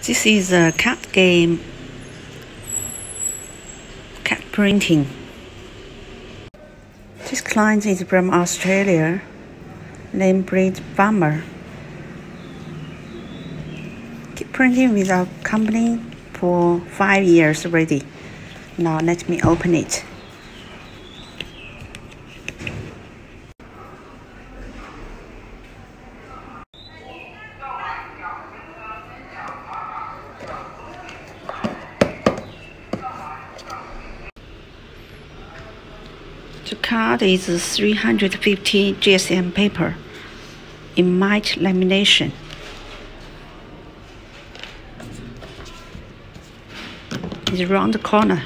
This is a card game, card printing. This client is from Australia, named Breed Farmer. Keep printing with our company for 5 years already. Now let me open it. The card is 350 GSM paper in matte lamination. It's around the corner.